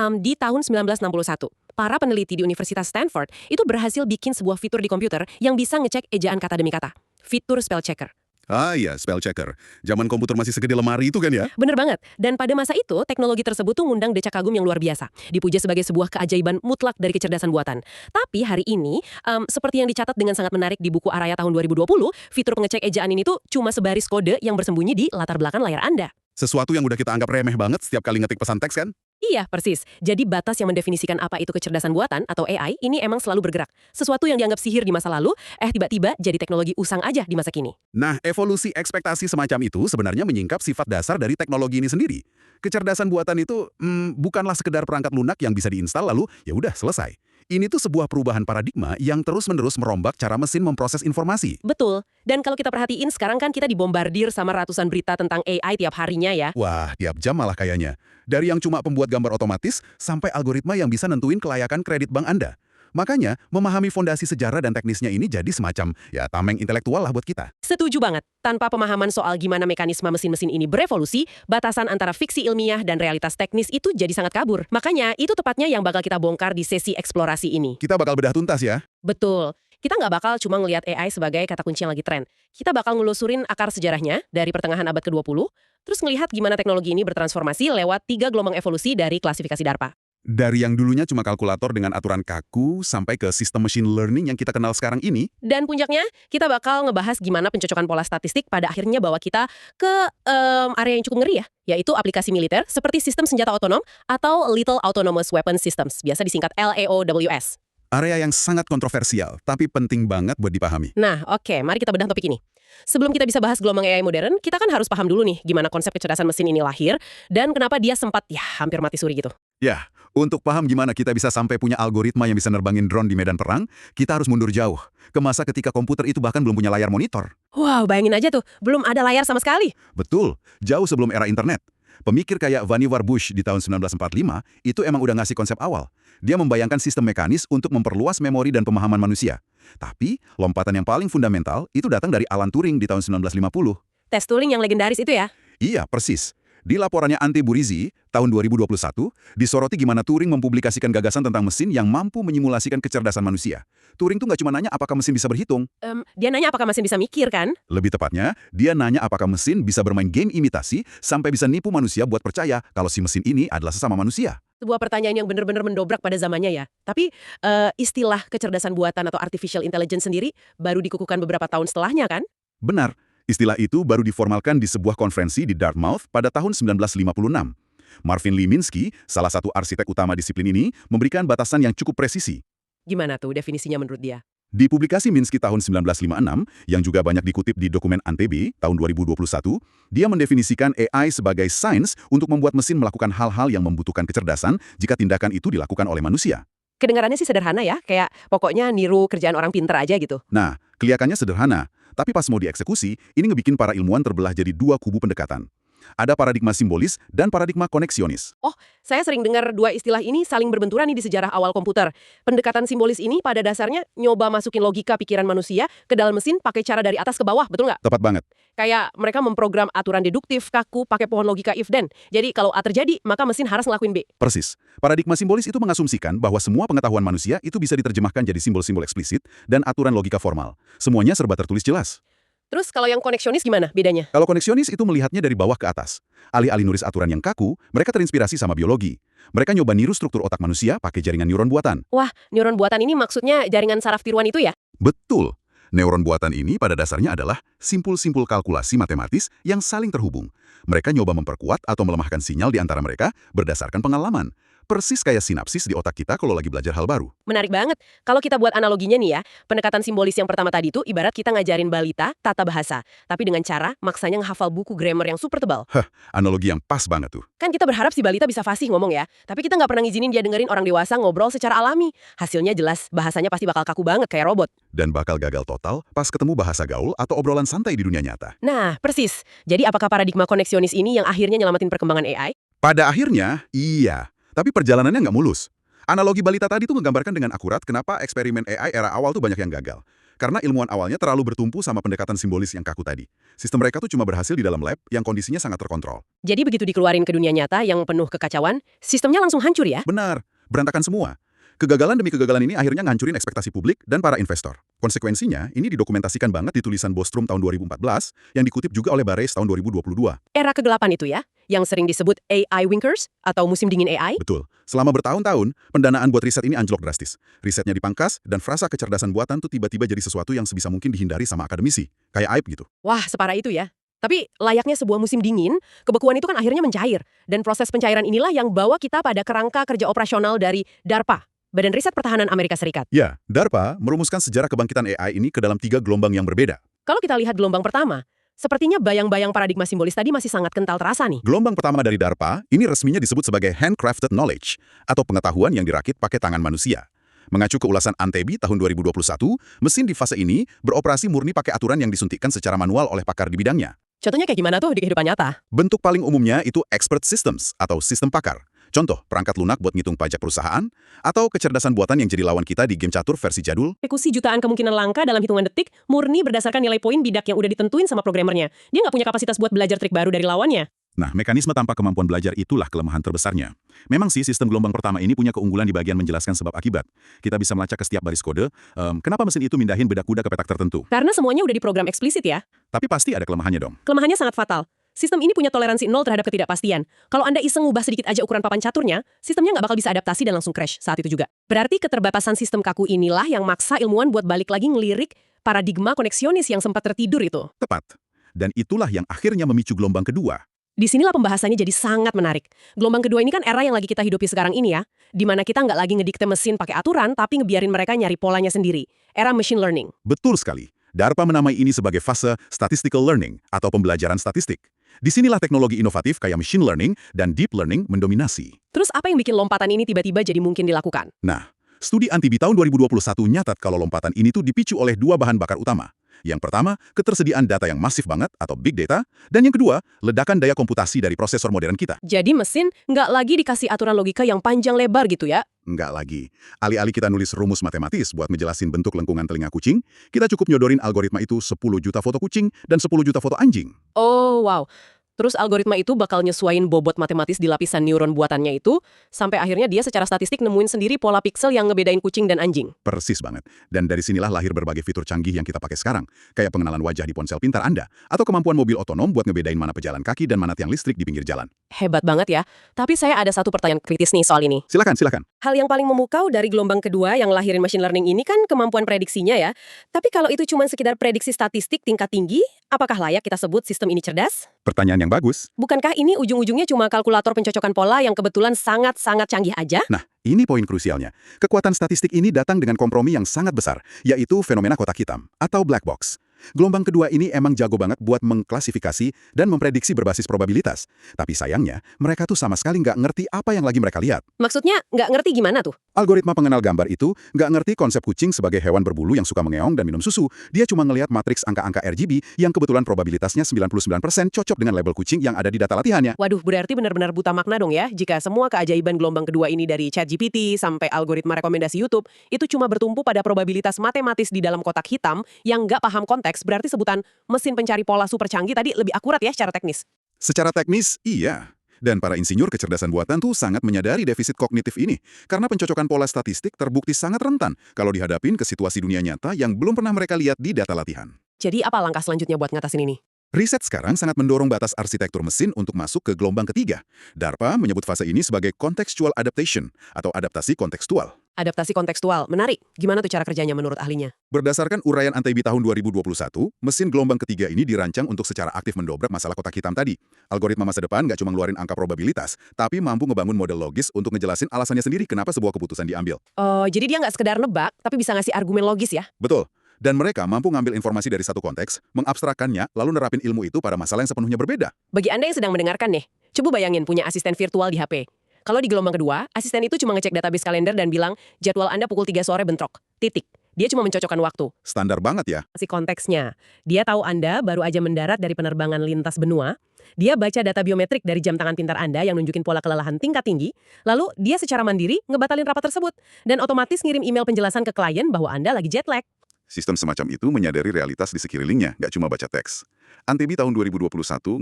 Di tahun 1961, para peneliti di Universitas Stanford itu berhasil bikin sebuah fitur di komputer yang bisa ngecek ejaan kata demi kata. Fitur spell checker. Ah iya, spell checker. Zaman komputer masih segede lemari itu kan ya? Bener banget. Dan pada masa itu, teknologi tersebut tuh ngundang decak kagum yang luar biasa. Dipuja sebagai sebuah keajaiban mutlak dari kecerdasan buatan. Tapi hari ini, seperti yang dicatat dengan sangat menarik di buku Araya tahun 2020, fitur pengecek ejaan ini tuh cuma sebaris kode yang bersembunyi di latar belakang layar Anda. Sesuatu yang udah kita anggap remeh banget setiap kali ngetik pesan teks kan? Iya, persis. Jadi batas yang mendefinisikan apa itu kecerdasan buatan atau AI ini emang selalu bergerak. Sesuatu yang dianggap sihir di masa lalu, tiba-tiba jadi teknologi usang aja di masa kini. Nah, evolusi ekspektasi semacam itu sebenarnya menyingkap sifat dasar dari teknologi ini sendiri. Kecerdasan buatan itu bukanlah sekedar perangkat lunak yang bisa diinstal lalu ya udah selesai. Ini tuh sebuah perubahan paradigma yang terus-menerus merombak cara mesin memproses informasi. Betul. Dan kalau kita perhatiin sekarang kan kita dibombardir sama ratusan berita tentang AI tiap harinya ya. Wah, tiap jam malah kayaknya. Dari yang cuma pembuat gambar otomatis sampai algoritma yang bisa nentuin kelayakan kredit bank Anda. Makanya, memahami fondasi sejarah dan teknisnya ini jadi semacam, ya tameng intelektual lah buat kita. Setuju banget. Tanpa pemahaman soal gimana mekanisme mesin-mesin ini berevolusi, batasan antara fiksi ilmiah dan realitas teknis itu jadi sangat kabur. Makanya, itu tepatnya yang bakal kita bongkar di sesi eksplorasi ini. Kita bakal bedah tuntas ya. Betul. Kita nggak bakal cuma ngelihat AI sebagai kata kunci yang lagi tren. Kita bakal ngelusurin akar sejarahnya dari pertengahan abad ke-20, terus ngelihat gimana teknologi ini bertransformasi lewat 3 gelombang evolusi dari klasifikasi DARPA. Dari yang dulunya cuma kalkulator dengan aturan kaku sampai ke sistem machine learning yang kita kenal sekarang ini. Dan puncaknya, kita bakal ngebahas gimana pencocokan pola statistik pada akhirnya bawa kita ke area yang cukup ngeri ya, yaitu aplikasi militer seperti sistem senjata otonom atau Little Autonomous Weapon Systems, biasa disingkat LAOWS. Area yang sangat kontroversial, tapi penting banget buat dipahami. Nah, oke, mari kita bedah topik ini. Sebelum kita bisa bahas gelombang AI modern, kita kan harus paham dulu nih gimana konsep kecerdasan mesin ini lahir dan kenapa dia sempat hampir mati suri gitu. Ya, untuk paham gimana kita bisa sampai punya algoritma yang bisa nerbangin drone di medan perang, kita harus mundur jauh, ke masa ketika komputer itu bahkan belum punya layar monitor. Wow, bayangin aja tuh, belum ada layar sama sekali. Betul, jauh sebelum era internet. Pemikir kayak Vannevar Bush di tahun 1945 itu emang udah ngasih konsep awal. Dia membayangkan sistem mekanis untuk memperluas memori dan pemahaman manusia. Tapi, lompatan yang paling fundamental itu datang dari Alan Turing di tahun 1950. Tes Turing yang legendaris itu ya? Iya, persis. Di laporannya Ante Burizi, tahun 2021, disoroti gimana Turing mempublikasikan gagasan tentang mesin yang mampu menyimulasikan kecerdasan manusia. Turing tuh nggak cuma nanya apakah mesin bisa berhitung. Dia nanya apakah mesin bisa mikir kan? Lebih tepatnya, dia nanya apakah mesin bisa bermain game imitasi sampai bisa nipu manusia buat percaya kalau si mesin ini adalah sesama manusia. Sebuah pertanyaan yang benar-benar mendobrak pada zamannya ya. Tapi istilah kecerdasan buatan atau artificial intelligence sendiri baru dikukuhkan beberapa tahun setelahnya kan? Benar. Istilah itu baru diformalkan di sebuah konferensi di Dartmouth pada tahun 1956. Marvin Lee Minsky, salah satu arsitek utama disiplin ini, memberikan batasan yang cukup presisi. Gimana tuh definisinya menurut dia? Di publikasi Minsky tahun 1956, yang juga banyak dikutip di dokumen ANTB tahun 2021, dia mendefinisikan AI sebagai sains untuk membuat mesin melakukan hal-hal yang membutuhkan kecerdasan jika tindakan itu dilakukan oleh manusia. Kedengarannya sih sederhana ya, kayak pokoknya niru kerjaan orang pinter aja gitu. Nah, kelihatannya sederhana. Tapi pas mau dieksekusi, ini ngebikin para ilmuwan terbelah jadi dua kubu pendekatan. Ada paradigma simbolis dan paradigma koneksionis. Oh, saya sering dengar dua istilah ini saling berbenturan nih di sejarah awal komputer. Pendekatan simbolis ini pada dasarnya nyoba masukin logika pikiran manusia ke dalam mesin pakai cara dari atas ke bawah, betul nggak? Tepat banget. Kayak mereka memprogram aturan deduktif kaku pakai pohon logika if-then. Jadi kalau A terjadi, maka mesin harus ngelakuin B. Persis. Paradigma simbolis itu mengasumsikan bahwa semua pengetahuan manusia itu bisa diterjemahkan jadi simbol-simbol eksplisit dan aturan logika formal. Semuanya serba tertulis jelas. Terus kalau yang koneksionis gimana bedanya? Kalau koneksionis itu melihatnya dari bawah ke atas. Alih-alih nulis aturan yang kaku, mereka terinspirasi sama biologi. Mereka nyoba niru struktur otak manusia pakai jaringan neuron buatan. Wah, neuron buatan ini maksudnya jaringan saraf tiruan itu ya? Betul. Neuron buatan ini pada dasarnya adalah simpul-simpul kalkulasi matematis yang saling terhubung. Mereka nyoba memperkuat atau melemahkan sinyal di antara mereka berdasarkan pengalaman. Persis kayak sinapsis di otak kita kalau lagi belajar hal baru. Menarik banget. Kalau kita buat analoginya nih ya, pendekatan simbolis yang pertama tadi itu ibarat kita ngajarin balita tata bahasa, tapi dengan cara maksanya ngehafal buku grammar yang super tebal. Analogi yang pas banget tuh. Kan kita berharap si balita bisa fasih ngomong ya, tapi kita nggak pernah ngizinin dia dengerin orang dewasa ngobrol secara alami. Hasilnya jelas, bahasanya pasti bakal kaku banget kayak robot. Dan bakal gagal total pas ketemu bahasa gaul atau obrolan santai di dunia nyata. Nah, persis. Jadi apakah paradigma koneksionis ini yang akhirnya nyelamatin perkembangan AI? Pada akhirnya, iya. Tapi perjalanannya nggak mulus. Analogi balita tadi tuh menggambarkan dengan akurat kenapa eksperimen AI era awal tuh banyak yang gagal. Karena ilmuwan awalnya terlalu bertumpu sama pendekatan simbolis yang kaku tadi. Sistem mereka tuh cuma berhasil di dalam lab yang kondisinya sangat terkontrol. Jadi begitu dikeluarin ke dunia nyata yang penuh kekacauan, sistemnya langsung hancur ya? Benar, berantakan semua. Kegagalan demi kegagalan ini akhirnya ngancurin ekspektasi publik dan para investor. Konsekuensinya, ini didokumentasikan banget di tulisan Bostrom tahun 2014 yang dikutip juga oleh Barreis tahun 2022. Era kegelapan itu ya, yang sering disebut AI Winkers atau musim dingin AI? Betul. Selama bertahun-tahun, pendanaan buat riset ini anjlok drastis. Risetnya dipangkas, dan frasa kecerdasan buatan tuh tiba-tiba jadi sesuatu yang sebisa mungkin dihindari sama akademisi. Kayak aib gitu. Wah, separah itu ya. Tapi layaknya sebuah musim dingin, kebekuan itu kan akhirnya mencair. Dan proses pencairan inilah yang bawa kita pada kerangka kerja operasional dari DARPA, Badan Riset Pertahanan Amerika Serikat. Ya, DARPA merumuskan sejarah kebangkitan AI ini ke dalam 3 gelombang yang berbeda. Kalau kita lihat gelombang pertama, sepertinya bayang-bayang paradigma simbolis tadi masih sangat kental terasa nih. Gelombang pertama dari DARPA, ini resminya disebut sebagai handcrafted knowledge, atau pengetahuan yang dirakit pakai tangan manusia. Mengacu ke ulasan Antebi tahun 2021, mesin di fase ini beroperasi murni pakai aturan yang disuntikkan secara manual oleh pakar di bidangnya. Contohnya kayak gimana tuh di kehidupan nyata? Bentuk paling umumnya itu expert systems, atau sistem pakar. Contoh, perangkat lunak buat ngitung pajak perusahaan, atau kecerdasan buatan yang jadi lawan kita di game catur versi jadul. Eksekusi jutaan kemungkinan langka dalam hitungan detik, murni berdasarkan nilai poin bidak yang udah ditentuin sama programmernya. Dia nggak punya kapasitas buat belajar trik baru dari lawannya. Nah, mekanisme tanpa kemampuan belajar itulah kelemahan terbesarnya. Memang sih sistem gelombang pertama ini punya keunggulan di bagian menjelaskan sebab akibat. Kita bisa melacak ke setiap baris kode, kenapa mesin itu mindahin bedak kuda ke petak tertentu. Karena semuanya udah diprogram eksplisit ya. Tapi pasti ada kelemahannya dong. Kelemahannya sangat fatal. Sistem ini punya toleransi nol terhadap ketidakpastian. Kalau Anda iseng ngubah sedikit aja ukuran papan caturnya, sistemnya nggak bakal bisa adaptasi dan langsung crash saat itu juga. Berarti keterbatasan sistem kaku inilah yang maksa ilmuwan buat balik lagi ngelirik paradigma koneksionis yang sempat tertidur itu. Tepat. Dan itulah yang akhirnya memicu gelombang kedua. Disinilah pembahasannya jadi sangat menarik. Gelombang kedua ini kan era yang lagi kita hidupi sekarang ini ya, di mana kita nggak lagi ngedikte mesin pakai aturan, tapi ngebiarin mereka nyari polanya sendiri. Era machine learning. Betul sekali. DARPA menamai ini sebagai fase statistical learning atau pembelajaran statistik. Disinilah teknologi inovatif kayak machine learning dan deep learning mendominasi. Terus apa yang bikin lompatan ini tiba-tiba jadi mungkin dilakukan? Nah, studi Antibi tahun 2021 nyatat kalau lompatan ini tuh dipicu oleh 2 bahan bakar utama. Yang pertama, ketersediaan data yang masif banget atau big data, dan yang kedua, ledakan daya komputasi dari prosesor modern kita. Jadi mesin nggak lagi dikasih aturan logika yang panjang lebar gitu ya? Nggak lagi. Alih-alih kita nulis rumus matematis buat ngejelasin bentuk lengkungan telinga kucing, kita cukup nyodorin algoritma itu 10 juta foto kucing dan 10 juta foto anjing. Oh, wow. Terus algoritma itu bakal nyesuaiin bobot matematis di lapisan neuron buatannya itu, sampai akhirnya dia secara statistik nemuin sendiri pola piksel yang ngebedain kucing dan anjing. Persis banget. Dan dari sinilah lahir berbagai fitur canggih yang kita pakai sekarang, kayak pengenalan wajah di ponsel pintar Anda, atau kemampuan mobil otonom buat ngebedain mana pejalan kaki dan mana tiang listrik di pinggir jalan. Hebat banget ya. Tapi saya ada satu pertanyaan kritis nih soal ini. Silakan. Hal yang paling memukau dari gelombang kedua yang lahirin machine learning ini kan kemampuan prediksinya ya. Tapi kalau itu cuma sekedar prediksi statistik tingkat tinggi, apakah layak kita sebut sistem ini cerdas? Pertanyaan yang bagus. Bukankah ini ujung-ujungnya cuma kalkulator pencocokan pola yang kebetulan sangat-sangat canggih aja? Nah, ini poin krusialnya. Kekuatan statistik ini datang dengan kompromi yang sangat besar, yaitu fenomena kotak hitam, atau black box. Gelombang kedua ini emang jago banget buat mengklasifikasi dan memprediksi berbasis probabilitas. Tapi sayangnya, mereka tuh sama sekali nggak ngerti apa yang lagi mereka lihat. Maksudnya nggak ngerti gimana tuh? Algoritma pengenal gambar itu nggak ngerti konsep kucing sebagai hewan berbulu yang suka mengeong dan minum susu. Dia cuma ngelihat matriks angka-angka RGB yang kebetulan probabilitasnya 99% cocok dengan label kucing yang ada di data latihannya. Waduh, berarti benar-benar buta makna dong ya, jika semua keajaiban gelombang kedua ini dari ChatGPT sampai algoritma rekomendasi YouTube, itu cuma bertumpu pada probabilitas matematis di dalam kotak hitam yang nggak paham konteks, berarti sebutan mesin pencari pola super canggih tadi lebih akurat ya secara teknis. Secara teknis, iya. Dan para insinyur kecerdasan buatan tuh sangat menyadari defisit kognitif ini, karena pencocokan pola statistik terbukti sangat rentan kalau dihadapin ke situasi dunia nyata yang belum pernah mereka lihat di data latihan. Jadi apa langkah selanjutnya buat ngatasin ini? Riset sekarang sangat mendorong batas arsitektur mesin untuk masuk ke gelombang ketiga. DARPA menyebut fase ini sebagai contextual adaptation atau adaptasi kontekstual. Adaptasi kontekstual, menarik. Gimana tuh cara kerjanya menurut ahlinya? Berdasarkan uraian Antebi tahun 2021, mesin gelombang ketiga ini dirancang untuk secara aktif mendobrak masalah kotak hitam tadi. Algoritma masa depan nggak cuma ngeluarin angka probabilitas, tapi mampu ngebangun model logis untuk ngejelasin alasannya sendiri kenapa sebuah keputusan diambil. Oh, jadi dia nggak sekedar nebak, tapi bisa ngasih argumen logis ya? Betul. Dan mereka mampu ngambil informasi dari satu konteks, mengabstrakkannya, lalu nerapin ilmu itu pada masalah yang sepenuhnya berbeda. Bagi Anda yang sedang mendengarkan nih, coba bayangin punya asisten virtual di HP. Kalau di gelombang kedua, asisten itu cuma ngecek database kalender dan bilang, jadwal Anda pukul 3 sore bentrok. Titik. Dia cuma mencocokkan waktu. Standar banget ya. Kasih konteksnya. Dia tahu Anda baru aja mendarat dari penerbangan lintas benua. Dia baca data biometrik dari jam tangan pintar Anda yang nunjukin pola kelelahan tingkat tinggi. Lalu dia secara mandiri ngebatalin rapat tersebut. Dan otomatis ngirim email penjelasan ke klien bahwa Anda lagi jet lag. Sistem semacam itu menyadari realitas di sekelilingnya, nggak cuma baca teks. Antebi tahun 2021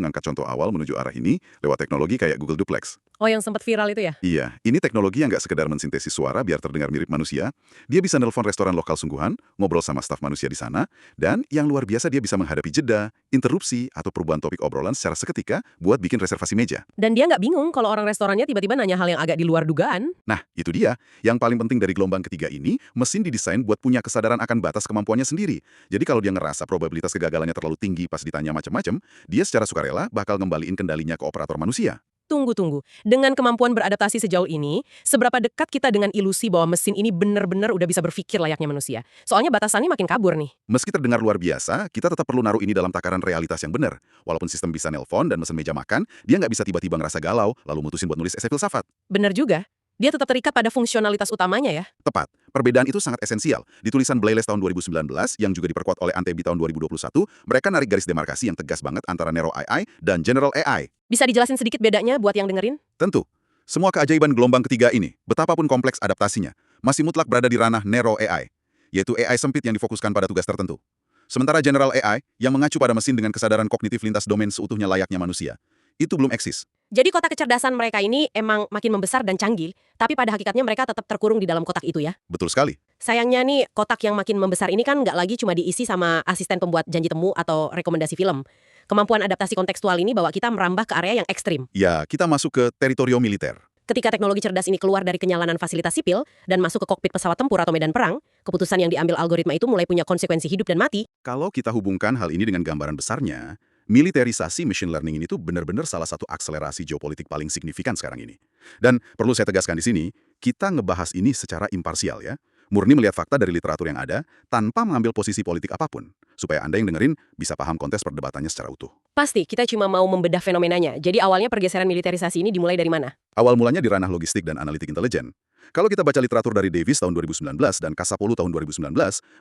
ngangkat contoh awal menuju arah ini lewat teknologi kayak Google Duplex. Oh, yang sempat viral itu ya? Iya, ini teknologi yang nggak sekedar mensintesis suara biar terdengar mirip manusia. Dia bisa nelpon restoran lokal sungguhan, ngobrol sama staf manusia di sana, dan yang luar biasa dia bisa menghadapi jeda, interupsi, atau perubahan topik obrolan secara seketika buat bikin reservasi meja. Dan dia nggak bingung kalau orang restorannya tiba-tiba nanya hal yang agak di luar dugaan. Nah, itu dia. Yang paling penting dari gelombang ketiga ini, mesin didesain buat punya kesadaran akan batas kemampuannya sendiri. Jadi kalau dia ngerasa probabilitas kegagalannya terlalu tinggi pas ditanya macam-macam, dia secara sukarela bakal ngembaliin kendalinya ke operator manusia. Tunggu. Dengan kemampuan beradaptasi sejauh ini, seberapa dekat kita dengan ilusi bahwa mesin ini benar-benar udah bisa berpikir layaknya manusia? Soalnya batasannya makin kabur nih. Meski terdengar luar biasa, kita tetap perlu naruh ini dalam takaran realitas yang benar. Walaupun sistem bisa nelpon dan mesen meja makan, dia nggak bisa tiba-tiba ngerasa galau, lalu mutusin buat nulis esai filsafat. Bener juga. Dia tetap terikat pada fungsionalitas utamanya ya. Tepat. Perbedaan itu sangat esensial. Di tulisan Blayless tahun 2019, yang juga diperkuat oleh Antebi tahun 2021, mereka narik garis demarkasi yang tegas banget antara Narrow AI dan General AI. Bisa dijelasin sedikit bedanya buat yang dengerin? Tentu, semua keajaiban gelombang ketiga ini, betapapun kompleks adaptasinya, masih mutlak berada di ranah Narrow AI, yaitu AI sempit yang difokuskan pada tugas tertentu. Sementara General AI, yang mengacu pada mesin dengan kesadaran kognitif lintas domain seutuhnya layaknya manusia, itu belum eksis. Jadi kotak kecerdasan mereka ini emang makin membesar dan canggih, tapi pada hakikatnya mereka tetap terkurung di dalam kotak itu ya. Betul sekali. Sayangnya nih, kotak yang makin membesar ini kan nggak lagi cuma diisi sama asisten pembuat janji temu atau rekomendasi film. Kemampuan adaptasi kontekstual ini bawa kita merambah ke area yang ekstrim. Ya, kita masuk ke teritorium militer. Ketika teknologi cerdas ini keluar dari kenyalanan fasilitas sipil dan masuk ke kokpit pesawat tempur atau medan perang, keputusan yang diambil algoritma itu mulai punya konsekuensi hidup dan mati. Kalau kita hubungkan hal ini dengan gambaran besarnya, militerisasi machine learning ini tuh benar-benar salah satu akselerasi geopolitik paling signifikan sekarang ini. Dan perlu saya tegaskan di sini, kita ngebahas ini secara imparsial ya. Murni melihat fakta dari literatur yang ada, tanpa mengambil posisi politik apapun. Supaya Anda yang dengerin bisa paham konteks perdebatannya secara utuh. Pasti, kita cuma mau membedah fenomenanya. Jadi awalnya pergeseran militerisasi ini dimulai dari mana? Awal mulanya di ranah logistik dan analitik intelijen. Kalau kita baca literatur dari Davis tahun 2019 dan Casapolu tahun 2019,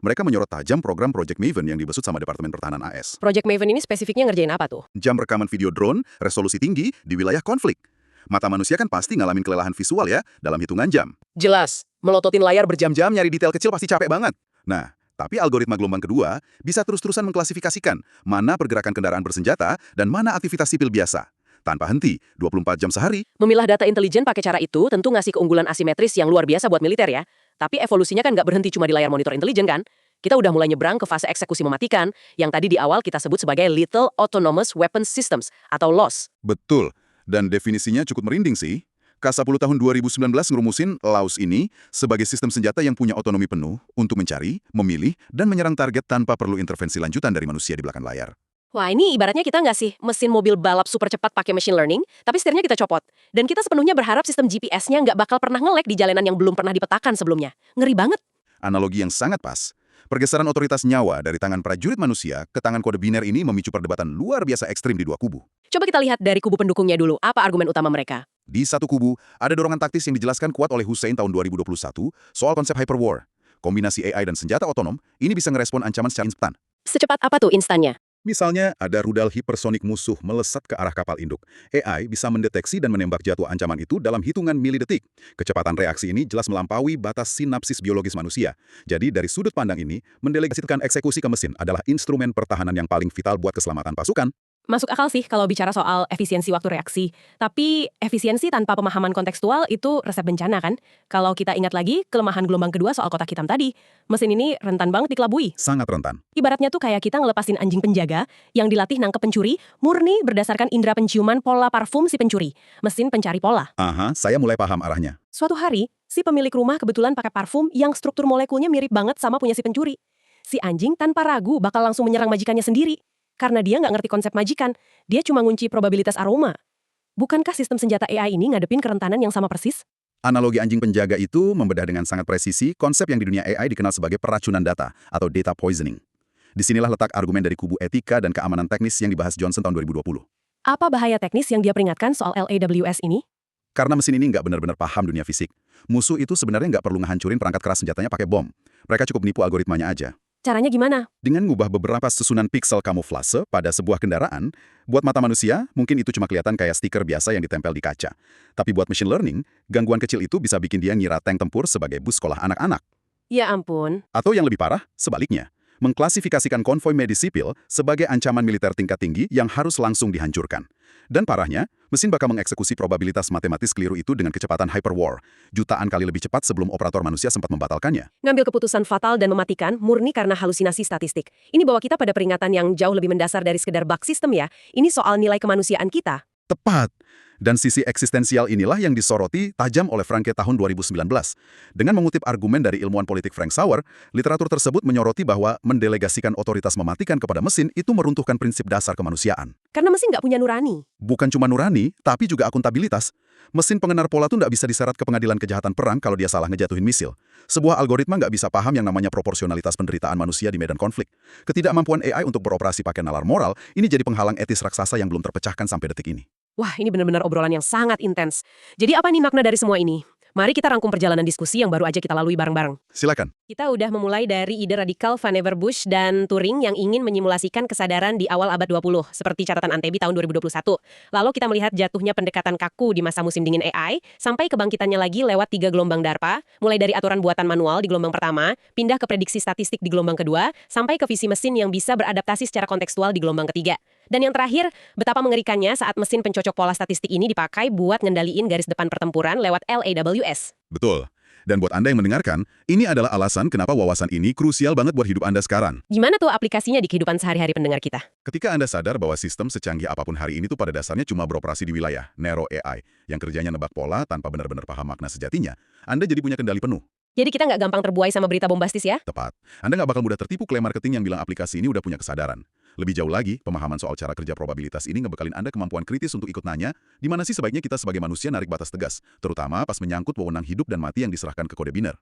mereka menyorot tajam program Project Maven yang dibesut sama Departemen Pertahanan AS. Project Maven ini spesifiknya ngerjain apa tuh? Jam rekaman video drone, resolusi tinggi di wilayah konflik. Mata manusia kan pasti ngalamin kelelahan visual ya, dalam hitungan jam. Jelas, melototin layar Berjam-jam nyari detail kecil pasti capek banget. Nah, tapi algoritma gelombang kedua bisa terus-terusan mengklasifikasikan mana pergerakan kendaraan bersenjata dan mana aktivitas sipil biasa. Tanpa henti, 24 jam sehari. Memilah data intelijen pakai cara itu tentu ngasih keunggulan asimetris yang luar biasa buat militer ya. Tapi evolusinya kan nggak berhenti cuma di layar monitor intelijen kan? Kita udah mulai nyebrang ke fase eksekusi mematikan, yang tadi di awal kita sebut sebagai Lethal Autonomous Weapons Systems, atau LAWS. Betul, dan definisinya cukup merinding sih. K10 tahun 2019 ngerumusin LAWS ini sebagai sistem senjata yang punya otonomi penuh untuk mencari, memilih, dan menyerang target tanpa perlu intervensi lanjutan dari manusia di belakang layar. Wah, ini ibaratnya kita nggak sih mesin mobil balap super cepat pakai machine learning, tapi setirnya kita copot. Dan kita sepenuhnya berharap sistem GPS-nya nggak bakal pernah nge-lag di jalanan yang belum pernah dipetakan sebelumnya. Ngeri banget. Analogi yang sangat pas. Pergeseran otoritas nyawa dari tangan prajurit manusia ke tangan kode biner ini memicu perdebatan luar biasa ekstrim di dua kubu. Coba kita lihat dari kubu pendukungnya dulu, apa argumen utama mereka? Di satu kubu, ada dorongan taktis yang dijelaskan kuat oleh Hussein tahun 2021 soal konsep hyperwar. Kombinasi AI dan senjata otonom, ini bisa ngerespon ancaman secara instan. Secepat apa tuh instannya? Misalnya, ada rudal hipersonik musuh melesat ke arah kapal induk. AI bisa mendeteksi dan menembak jatuh ancaman itu dalam hitungan milidetik. Kecepatan reaksi ini jelas melampaui batas sinapsis biologis manusia. Jadi, dari sudut pandang ini, mendelegasikan eksekusi ke mesin adalah instrumen pertahanan yang paling vital buat keselamatan pasukan. Masuk akal sih kalau bicara soal efisiensi waktu reaksi. Tapi efisiensi tanpa pemahaman kontekstual itu resep bencana kan? Kalau kita ingat lagi kelemahan gelombang kedua soal kotak hitam tadi, mesin ini rentan banget dikelabui. Sangat rentan. Ibaratnya tuh kayak kita ngelepasin anjing penjaga yang dilatih nangkep pencuri murni berdasarkan indera penciuman pola parfum si pencuri. Mesin pencari pola. Aha, saya mulai paham arahnya. Suatu hari, si pemilik rumah kebetulan pakai parfum yang struktur molekulnya mirip banget sama punya si pencuri. Si anjing tanpa ragu bakal langsung menyerang majikannya sendiri. Karena dia nggak ngerti konsep majikan, dia cuma ngunci probabilitas aroma. Bukankah sistem senjata AI ini ngadepin kerentanan yang sama persis? Analogi anjing penjaga itu membedah dengan sangat presisi konsep yang di dunia AI dikenal sebagai peracunan data atau data poisoning. Disinilah letak argumen dari kubu etika dan keamanan teknis yang dibahas Johnson tahun 2020. Apa bahaya teknis yang dia peringatkan soal LAWS ini? Karena mesin ini nggak benar-benar paham dunia fisik. Musuh itu sebenarnya nggak perlu ngehancurin perangkat keras senjatanya pakai bom. Mereka cukup nipu algoritmanya aja. Caranya gimana? Dengan ngubah beberapa susunan piksel kamuflase pada sebuah kendaraan, buat mata manusia, mungkin itu cuma kelihatan kayak stiker biasa yang ditempel di kaca. Tapi buat machine learning, gangguan kecil itu bisa bikin dia ngira tank tempur sebagai bus sekolah anak-anak. Ya ampun. Atau yang lebih parah, sebaliknya. mengklasifikasikan konvoi medis sipil sebagai ancaman militer tingkat tinggi yang harus langsung dihancurkan. Dan parahnya, mesin bakal mengeksekusi probabilitas matematis keliru itu dengan kecepatan hyperwar, jutaan kali lebih cepat sebelum operator manusia sempat membatalkannya. Ngambil keputusan fatal dan mematikan murni karena halusinasi statistik. Ini bawa kita pada peringatan yang jauh lebih mendasar dari sekedar bug sistem ya. Ini soal nilai kemanusiaan kita. Tepat. Dan sisi eksistensial inilah yang disoroti tajam oleh Franke tahun 2019. Dengan mengutip argumen dari ilmuwan politik Frank Sauer, literatur tersebut menyoroti bahwa mendelegasikan otoritas mematikan kepada mesin itu meruntuhkan prinsip dasar kemanusiaan. Karena mesin nggak punya nurani. Bukan cuma nurani, tapi juga akuntabilitas. Mesin pengenar pola tuh nggak bisa diseret ke pengadilan kejahatan perang kalau dia salah ngejatuhin misil. Sebuah algoritma nggak bisa paham yang namanya proporsionalitas penderitaan manusia di medan konflik. Ketidakmampuan AI untuk beroperasi pakai nalar moral, ini jadi penghalang etis raksasa yang belum terpecahkan sampai detik ini. Wah, ini benar-benar obrolan yang sangat intens. Jadi apa nih makna dari semua ini? Mari kita rangkum perjalanan diskusi yang baru aja kita lalui bareng-bareng. Silakan. Kita udah memulai dari ide radikal Vannevar Bush dan Turing yang ingin menyimulasikan kesadaran di awal abad 20, seperti catatan Antebi tahun 2021. Lalu kita melihat jatuhnya pendekatan kaku di masa musim dingin AI, sampai kebangkitannya lagi lewat 3 gelombang DARPA, mulai dari aturan buatan manual di gelombang pertama, pindah ke prediksi statistik di gelombang kedua, sampai ke visi mesin yang bisa beradaptasi secara kontekstual di gelombang ketiga. Dan yang terakhir, betapa mengerikannya saat mesin pencocok pola statistik ini dipakai buat ngendaliin garis depan pertempuran lewat LAWS. Betul. Dan buat Anda yang mendengarkan, ini adalah alasan kenapa wawasan ini krusial banget buat hidup Anda sekarang. Gimana tuh aplikasinya di kehidupan sehari-hari pendengar kita? Ketika Anda sadar bahwa sistem secanggih apapun hari ini tuh pada dasarnya cuma beroperasi di wilayah narrow AI, yang kerjanya nebak pola tanpa benar-benar paham makna sejatinya, Anda jadi punya kendali penuh. Jadi kita nggak gampang terbuai sama berita bombastis ya? Tepat. Anda nggak bakal mudah tertipu klaim marketing yang bilang aplikasi ini udah punya kesadaran. Lebih jauh lagi, pemahaman soal cara kerja probabilitas ini ngebekalin Anda kemampuan kritis untuk ikut nanya, di mana sih sebaiknya kita sebagai manusia narik batas tegas, terutama pas menyangkut wewenang hidup dan mati yang diserahkan ke kode biner.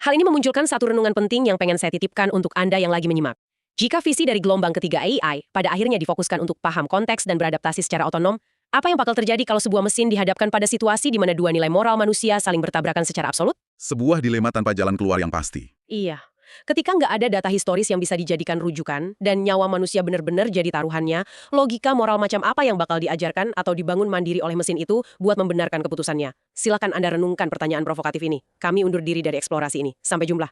Hal ini memunculkan satu renungan penting yang pengen saya titipkan untuk Anda yang lagi menyimak. Jika visi dari gelombang ketiga AI pada akhirnya difokuskan untuk paham konteks dan beradaptasi secara otonom, apa yang bakal terjadi kalau sebuah mesin dihadapkan pada situasi di mana dua nilai moral manusia saling bertabrakan secara absolut? Sebuah dilema tanpa jalan keluar yang pasti. Iya. Ketika nggak ada data historis yang bisa dijadikan rujukan, dan nyawa manusia benar-benar jadi taruhannya, logika moral macam apa yang bakal diajarkan atau dibangun mandiri oleh mesin itu buat membenarkan keputusannya? Silakan Anda renungkan pertanyaan provokatif ini. Kami undur diri dari eksplorasi ini. Sampai jumpa.